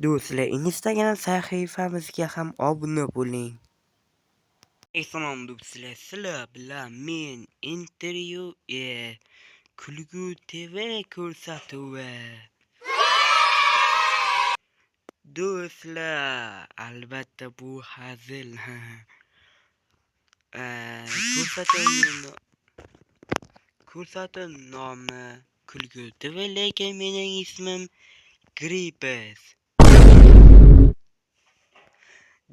Do'stlar, Instagram sahifamizga ham obuna bo'ling. Salom do'stlar, sizlar bilan men intervyu Kulgu TV ko'rsatuvi. Do'stlar, albatta bu hazil. Ko'rsatuv nomi Kulgu TV, lekin mening ismim Gripes.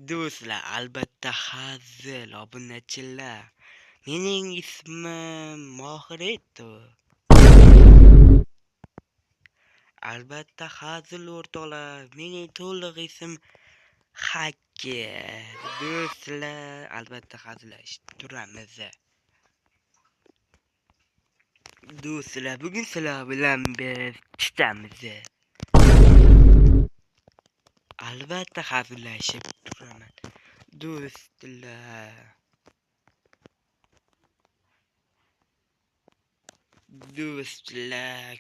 Do'stlar, albatta hazil obunachilar. Mening ismim Mohirito. Albatta hazil o'rtoqlar. Mening to'liq ism Hacker. Do'stlar, albatta hazillashib turamiz. Do'stlar, bugun sizlar bilan biz chiqamiz. Albatta hazillashib turaman. Do'stlar,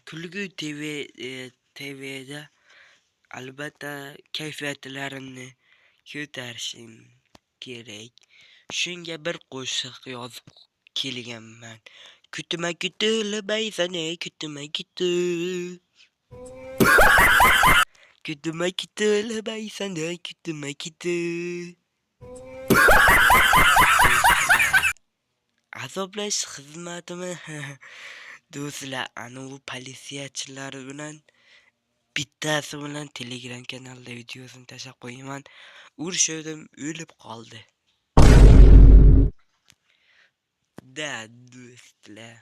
Kulgu TVda albatta kayfiyatlarimni ko'tarishim kerak. Shunga bir qo'shiq yozib kelganman. Kutma baysane, kutma baysane, kutma azoblash xizmatimi? Do'stlar, anavi politsiyachilar bilan bittasi bilan Telegram kanalida videosini tashlab qo'yaman. Urishdim, o'lib qoldi. Do'stlar,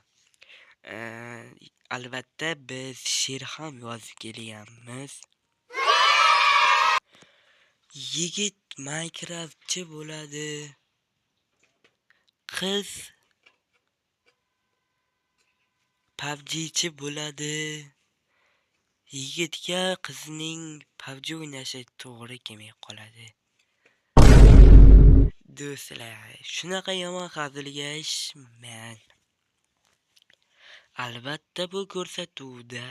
albatta biz she'r ham yozib kelganmiz. Yigit Minecraftchi bo'ladi. Qiz PUBG'chi bo'ladi. Yigitga qizning PUBG o'ynashi to'g'ri kelmay qoladi. Do'stlar, shunaqa yomon hazilgashman. Albatta bu ko'rsatuvda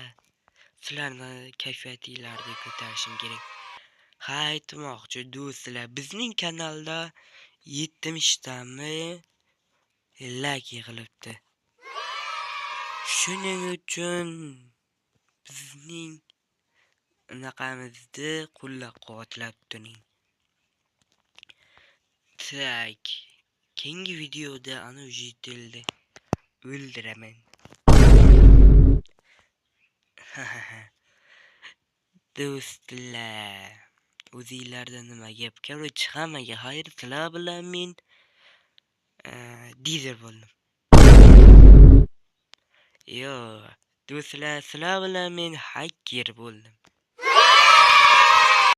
sizlarni kayfiyatinglarni ko'tarishim kerak. Aytmoqchi do'stlar, bizning kanalda 70 tami like yig'ilibdi. Shuning uchun bizning anaqamizni qo'llab-quvvatlab turing. Tak, keyingi videoda ana jitilni o'ldiraman. Do'stlar, o'zinglarda nima gap? Короче, hammaga xayr, sizlar bilan men dizer bo'ldim. Do'stlar, sizlar bilan men hacker bo'ldim.